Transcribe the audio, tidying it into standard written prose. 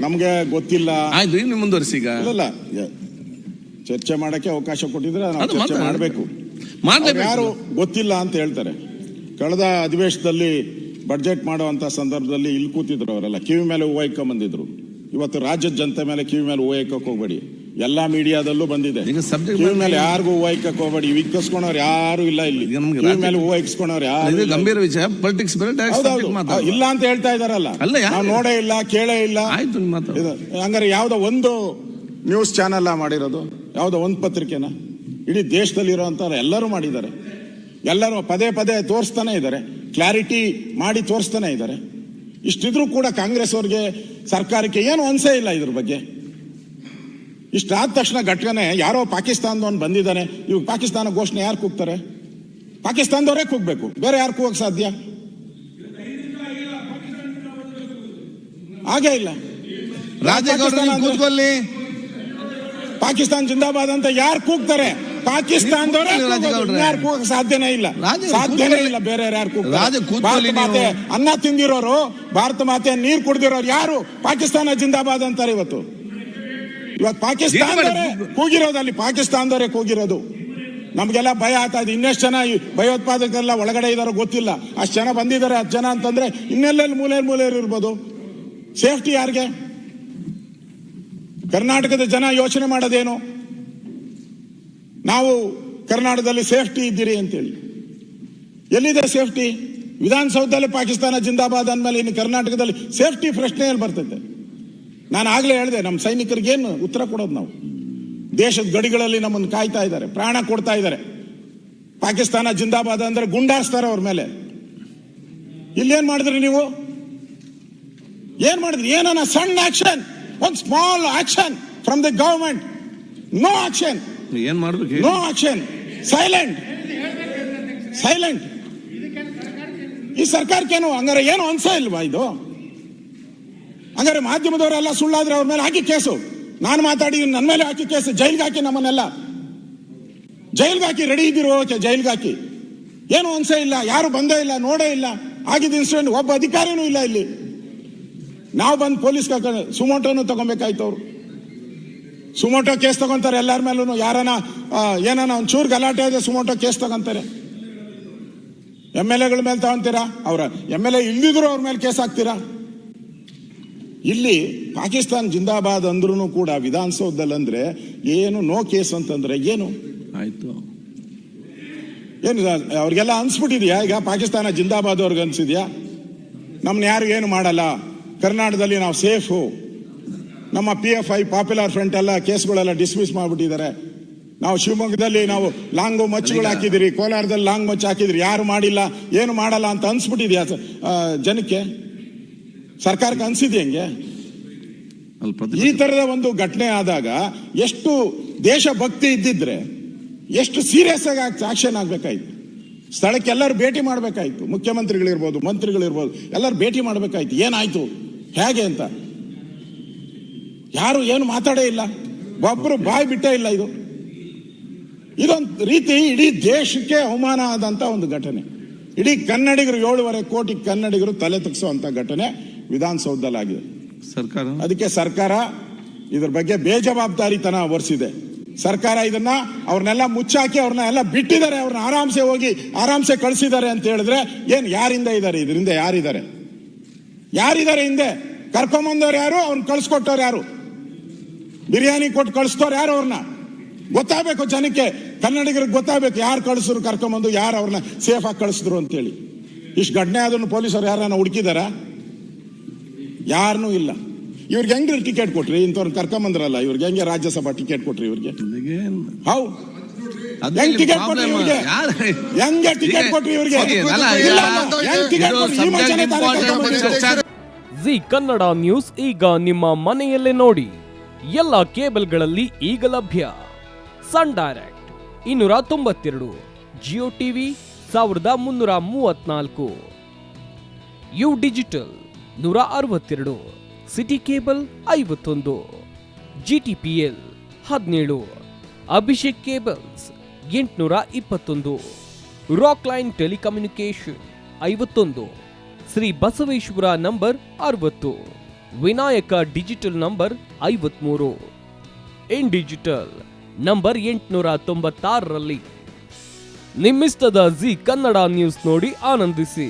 ನಮ್ಗೆ ಗೊತ್ತಿಲ್ಲ. ಆಯ್ತು, ಇನ್ನು ಮುಂದುವರಿಸಿ. ಈಗ ಇಲ್ಲ, ಚರ್ಚೆ ಮಾಡಕ್ಕೆ ಅವಕಾಶ ಕೊಟ್ಟಿದ್ರೆ ನಾವು ಚರ್ಚೆ ಮಾಡಬೇಕು. ಯಾರು ಗೊತ್ತಿಲ್ಲ ಅಂತ ಹೇಳ್ತಾರೆ. ಕಳೆದ ಅಧಿವೇಶನದಲ್ಲಿ ಬಡ್ಜೆಟ್ ಮಾಡುವಂತ ಸಂದರ್ಭದಲ್ಲಿ ಇಲ್ಲಿ ಕೂತಿದ್ರು ಅವರೆಲ್ಲ, ಕಿವಿ ಮೇಲೆ ಹೂವು ಇಕ್ಕೊಂಡ್. ಇವತ್ತು ರಾಜ್ಯದ ಜನತೆ ಮೇಲೆ ಕಿವಿ ಮೇಲೆ ಹೂವು ಇಕ್ಕಕ್ಕೆ ಹೋಗ್ಬೇಡಿ. ಎಲ್ಲಾ ಮೀಡಿಯಾದಲ್ಲೂ ಬಂದಿದೆ. ಕಿವಿ ಮೇಲೆ ಯಾರಿಗೂ ಹೂವು ಇಕ್ಕಕ್ಕೆ ಹೋಗ್ಬೇಡಿ. ಇಕ್ಕಿಸ್ಕೊಳೋರು ಯಾರು ಇಲ್ಲ ಇಲ್ಲಿ. ಕಿವಿ ಮೇಲೆ ಹೂವು ಇಕ್ಕಿಸ್ಕೊಳೋರು ಯಾರು. ಗಂಭೀರ ವಿಷಯ, ಪೊಲಿಟಿಕ್ಸ್ ಇಲ್ಲ ಅಂತ ಹೇಳ್ತಾ ಇದಾರಲ್ಲ. ನಾವು ನೋಡೇ ಇಲ್ಲ, ಕೇಳೇ ಇಲ್ಲ. ಹಂಗಾರೆ ಯಾವ್ದೋ ಒಂದು ನ್ಯೂಸ್ ಚಾನೆಲ್ ಮಾಡಿರೋದು, ಯಾವ್ದೋ ಒಂದು ಪತ್ರಿಕೆನ? ಇಡೀ ದೇಶದಲ್ಲಿರುವಂತ ಎಲ್ಲರೂ ಮಾಡಿದ್ದಾರೆ. ಎಲ್ಲರೂ ಪದೇ ಪದೇ ತೋರಿಸ್ತಾನೆ ಇದ್ದಾರೆ, ಕ್ಲಾರಿಟಿ ಮಾಡಿ ತೋರಿಸ್ತಾನೆ ಇದ್ದಾರೆ. ಇಷ್ಟಿದ್ರು ಕೂಡ ಕಾಂಗ್ರೆಸ್ ಅವ್ರಿಗೆ, ಸರ್ಕಾರಕ್ಕೆ ಏನು ಅನ್ಸೇ ಇಲ್ಲ ಇದ್ರ ಬಗ್ಗೆ. ಇಷ್ಟಾದ ತಕ್ಷಣ ಘಟನೆ ಯಾರೋ ಪಾಕಿಸ್ತಾನದವನು ಬಂದಿದ್ದಾನೆ, ಇವಾಗ ಪಾಕಿಸ್ತಾನ ಘೋಷಣೆ ಯಾರು ಕೂಗ್ತಾರೆ? ಪಾಕಿಸ್ತಾನದವರೇ ಕೂಗ್ಬೇಕು, ಬೇರೆ ಯಾರು ಕೂಗಕ್ಕೆ ಸಾಧ್ಯ? ಹಾಗೇ ಇಲ್ಲ. ಕೂತ್ಕೊಳ್ಳಿ, ಪಾಕಿಸ್ತಾನ ಜಿಂದಾಬಾದ್ ಅಂತ ಯಾರು ಕೂಗ್ತಾರೆ? ಪಾಕಿಸ್ತಾನದವರೇ ಯಾರು ಕೂಗಕ್ಕೆ ಸಾಧ್ಯನೇ ಇಲ್ಲ, ಸಾಧ್ಯನೇ ಇಲ್ಲ. ಬೇರೆ ಯಾರು ಕೂಗ್ತಾರೆ? ಭಾರತ ಮಾತೆ ಅನ್ನ ತಿಂದಿರೋರು, ಭಾರತ ಮಾತೆ ನೀರು ಕುಡ್ದಿರೋರು ಯಾರು ಪಾಕಿಸ್ತಾನ ಜಿಂದಾಬಾದ್ ಅಂತಾರೆ? ಇವತ್ತು ಪಾಕಿಸ್ತಾನದವರೇ ಕೂಗಿರೋದು, ಅಲ್ಲಿ ಪಾಕಿಸ್ತಾನದವರೇ ಕೂಗಿರೋದು. ನಮ್ಗೆಲ್ಲ ಭಯ ಆಗ್ತಾ ಇದೆ. ಇನ್ನೆಷ್ಟು ಜನ ಭಯೋತ್ಪಾದಕರೆಲ್ಲ ಒಳಗಡೆ ಇದಾರೋ ಗೊತ್ತಿಲ್ಲ. ಅಷ್ಟು ಜನ ಬಂದಿದ್ದಾರೆ. 10 ಜನ ಅಂತಂದ್ರೆ ಇನ್ನೆಲ್ಲೆಲ್ಲಿ ಮೂಲೆ ಇರ್ಬೋದು. ಸೇಫ್ಟಿ ಯಾರಿಗೆ? ಕರ್ನಾಟಕದ ಜನ ಯೋಚನೆ ಮಾಡೋದೇನು? ನಾವು ಕರ್ನಾಟಕದಲ್ಲಿ ಸೇಫ್ಟಿ ಇದ್ದೀರಿ ಅಂತೇಳಿ. ಎಲ್ಲಿದೆ ಸೇಫ್ಟಿ? ವಿಧಾನಸೌಧದಲ್ಲಿ ಪಾಕಿಸ್ತಾನ ಜಿಂದಾಬಾದ್ ಅಂದ್ಮೇಲೆ ಇನ್ನು ಕರ್ನಾಟಕದಲ್ಲಿ ಸೇಫ್ಟಿ ಪ್ರಶ್ನೆಯಲ್ಲಿ ಬರ್ತೈತೆ. ನಾನು ಆಗ್ಲೇ ಹೇಳಿದೆ, ನಮ್ಮ ಸೈನಿಕರಿಗೆ ಏನು ಉತ್ತರ ಕೊಡೋದು ನಾವು? ದೇಶದ ಗಡಿಗಳಲ್ಲಿ ನಮ್ಮನ್ನು ಕಾಯ್ತಾ ಇದ್ದಾರೆ, ಪ್ರಾಣ ಕೊಡ್ತಾ ಇದ್ದಾರೆ. ಪಾಕಿಸ್ತಾನ ಜಿಂದಾಬಾದ್ ಅಂದ್ರೆ ಗುಂಡಾರಿಸ್ತಾರೆ ಅವ್ರ ಮೇಲೆ. ಇಲ್ಲೇನ್ ಮಾಡಿದ್ರಿ ನೀವು? ಏನ್ ಮಾಡಿದ್ರಿ? ಏನನ್ನ ಸಣ್ಣ ಆಕ್ಷನ್, ಒಂದು small action from the government. No action. ಏನ್ ಮಾಡ್ಬೇಕು? No action. ಸೈಲೆಂಟ್. ಈ ಸರ್ಕಾರಕ್ಕೇನು ಹಂಗಾರೆ ಏನು ಅನ್ಸ ಇಲ್ವಾ ಇದು? ಹಂಗಾರೆ ಮಾಧ್ಯಮದವರೆಲ್ಲ ಸುಳ್ಳಾದ್ರೆ ಅವ್ರ ಮೇಲೆ ಹಾಕಿ ಕೇಸು. ನಾನು ಮಾತಾಡಿ ನನ್ನ ಮೇಲೆ ಹಾಕಿ ಕೇಸು, ಜೈಲ್ಗೆ ಹಾಕಿ, ನಮ್ಮನ್ನೆಲ್ಲ ಜೈಲ್ಗೆ ಹಾಕಿ. ರೆಡಿ ಇದ್ದೀರೋ? ಓಕೆ, ಜೈಲ್ಗೆ ಹಾಕಿ. ಏನು ಅನ್ಸೇ ಇಲ್ಲ, ಯಾರು ಬಂದೇ ಇಲ್ಲ, ನೋಡೇ ಇಲ್ಲ. ಆಗಿದ್ದ ಇನ್ಸಿಡೆಂಟ್ ಒಬ್ಬ ಅಧಿಕಾರಿನೂ ಇಲ್ಲ ಇಲ್ಲಿ. ನಾವು ಬಂದು ಪೊಲೀಸ್ ಸುಮೋಟೋನು ತಗೊಬೇಕಾಯ್ತು. ಅವರು ಸುಮೋಟೋ ಕೇಸ್ ತಗೊಂತಾರೆ ಎಲ್ಲರ ಮೇಲೂ. ಯಾರನ ಏನಾನ ಒಂಚೂರು ಗಲಾಟೆ ಆದ್ರೆ ಸುಮೋಟೋ ಕೇಸ್ ತಗೊಂತಾರೆ. MLA ಗಳ ಮೇಲೆ ತಗೊಂತೀರಾ? ಅವರ MLA ಇಲ್ದಿದ್ರು ಅವ್ರ ಮೇಲೆ ಕೇಸ್ ಹಾಕ್ತೀರಾ? ಇಲ್ಲಿ ಪಾಕಿಸ್ತಾನ ಜಿಂದಾಬಾದ್ ಅಂದ್ರೂ ಕೂಡ ವಿಧಾನಸೌಧದಲ್ಲಿ ಅಂದ್ರೆ ಏನು ನೋ ಕೇಸ್ ಅಂತಂದ್ರೆ ಏನು ಆಯ್ತು? ಏನು ಅವ್ರಿಗೆಲ್ಲ ಅನ್ಸ್ಬಿಟ್ಟಿದ್ಯಾ? ಈಗ ಪಾಕಿಸ್ತಾನ ಜಿಂದಾಬಾದ್ ಅವ್ರಿಗೆ ಅನ್ಸಿದ್ಯಾ? ನಮ್ನ ಯಾರು ಏನು ಮಾಡಲ್ಲ, ಕರ್ನಾಟಕದಲ್ಲಿ ನಾವು ಸೇಫು, ನಮ್ಮ PFI ಪಾಪ್ಯುಲರ್ ಫ್ರಂಟ್ ಎಲ್ಲ ಕೇಸ್ಗಳೆಲ್ಲ ಡಿಸ್ಮಿಸ್ ಮಾಡ್ಬಿಟ್ಟಿದ್ದಾರೆ. ನಾವು ಶಿವಮೊಗ್ಗದಲ್ಲಿ ನಾವು ಲಾಂಗು ಮಚ್ಚುಗಳು ಹಾಕಿದಿರಿ, ಕೋಲಾರದಲ್ಲಿ ಲಾಂಗ್ ಮಚ್ಚು ಹಾಕಿದಿರಿ, ಯಾರು ಮಾಡಿಲ್ಲ, ಏನು ಮಾಡಲ್ಲ ಅಂತ ಅನ್ಸ್ಬಿಟ್ಟಿದ್ಯಾ ಜನಕ್ಕೆ? ಸರ್ಕಾರಕ್ಕೆ ಅನ್ಸಿದ್ಯ ಹೆಂಗೆ? ಈ ತರದ ಒಂದು ಘಟನೆ ಆದಾಗ ಎಷ್ಟು ದೇಶಭಕ್ತಿ ಇದ್ದಿದ್ರೆ ಎಷ್ಟು ಸೀರಿಯಸ್ ಆಗಿ ಆಕ್ಷನ್ ಆಗ್ಬೇಕಾಯ್ತು. ಸ್ಥಳಕ್ಕೆ ಎಲ್ಲರೂ ಭೇಟಿ ಮಾಡ್ಬೇಕಾಯ್ತು, ಮುಖ್ಯಮಂತ್ರಿಗಳಿರ್ಬೋದು, ಮಂತ್ರಿಗಳಿರ್ಬೋದು, ಎಲ್ಲರೂ ಭೇಟಿ ಮಾಡ್ಬೇಕಾಯ್ತು. ಏನಾಯ್ತು, ಹೇಗೆ ಅಂತ ಯಾರು ಏನು ಮಾತಾಡೇ ಇಲ್ಲ, ಒಬ್ಬರು ಬಾಯಿ ಬಿಟ್ಟೇ ಇಲ್ಲ. ಇದೊಂದು ರೀತಿ ಇಡೀ ದೇಶಕ್ಕೆ ಅವಮಾನ ಆದಂತ ಒಂದು ಘಟನೆ. ಇಡೀ ಕನ್ನಡಿಗರು 7.5 ಕೋಟಿ ಕನ್ನಡಿಗರು ತಲೆ ತಗ್ಸುವಂತ ಘಟನೆ ವಿಧಾನಸೌಧದಲ್ಲಾಗಿದೆ. ಅದಕ್ಕೆ ಸರ್ಕಾರ ಇದ್ರ ಬಗ್ಗೆ ಬೇಜವಾಬ್ದಾರಿತನ ಹೊರಿಸಿದೆ. ಸರ್ಕಾರ ಇದನ್ನ ಅವ್ರನ್ನೆಲ್ಲ ಮುಚ್ಚಾಕಿ ಅವ್ರನ್ನೆಲ್ಲ ಬಿಟ್ಟಿದ್ದಾರೆ, ಅವ್ರನ್ನ ಆರಾಮ್ಸೆ ಹೋಗಿ ಆರಾಮ್ಸೆ ಕಳಿಸಿದ್ದಾರೆ ಅಂತ ಹೇಳಿದ್ರೆ ಏನ್ ಯಾರಿಂದ ಇದ್ದಾರೆ? ಇದರಿಂದ ಯಾರಿದ್ದಾರೆ ಹಿಂದೆ? ಕರ್ಕೊಂಬಂದವ್ರು ಯಾರು? ಅವ್ರನ್ನ ಕಳ್ಸಿಕೊಟ್ಟವ್ರು ಯಾರು? ಬಿರಿಯಾನಿ ಕೊಟ್ಟು ಕಳಿಸ್ತವ್ರು ಯಾರು? ಅವ್ರನ್ನ ಗೊತ್ತಾಗಬೇಕು ಜನಕ್ಕೆ, ಕನ್ನಡಿಗರಿಗೆ ಗೊತ್ತಾಗಬೇಕು ಯಾರು ಕಳಿಸಿದ್ರು, ಕರ್ಕೊಂಬಂದು ಯಾರು ಅವ್ರನ್ನ ಸೇಫ್ ಆಗಿ ಕಳಿಸಿದ್ರು ಅಂತೇಳಿ. ಇಷ್ಟು ಘಟನೆ ಆದ್ರೂ ಪೊಲೀಸರು ಯಾರನ್ನ ಹುಡುಕಿದಾರ? ಯಾರನ್ನೂ ಇಲ್ಲ. ಇವ್ರಿಗೆ ಹೆಂಗ್ರಿ ಟಿಕೆಟ್ ಕೊಟ್ರಿ? ಇಂಥವ್ರನ್ನ ಕರ್ಕೊಂಬಂದ್ರಲ್ಲ, ಇವ್ರಿಗೆ ಹೆಂಗೆ ರಾಜ್ಯಸಭಾ ಟಿಕೆಟ್ ಕೊಟ್ರಿ? ಇವ್ರಿಗೆ ಹೌ ಹೆಂಗ್ ಟಿಕೆಟ್ ಕೊಟ್ರಿ? ಇವ್ರಿಗೆ ಹೆಂಗೆ ಟಿಕೆಟ್ ಕೊಟ್ರಿ? ಇವ್ರಿಗೆ ಜಿ ಕನ್ನಡ ನ್ಯೂಸ್ ಈಗ ನಿಮ್ಮ ಮನೆಯಲ್ಲೇ ನೋಡಿ. ಎಲ್ಲ ಕೇಬಲ್ಗಳಲ್ಲಿ ಈಗ ಲಭ್ಯ. Sun Direct 292, Jio TV 1334, U digital 162, city cable 51, GTPL 17, Abhishek cables 821, rock line telecommunication 51, Shri Basaveshwara number 60, Vinayaka digital number 53, in digital number 896ರಲ್ಲಿ. ನಿಮ್ಮಿಸ್ತದ ಜಿ ಕನ್ನಡ ನ್ಯೂಸ್ ನೋಡಿ ಆನಂದಿಸಿ.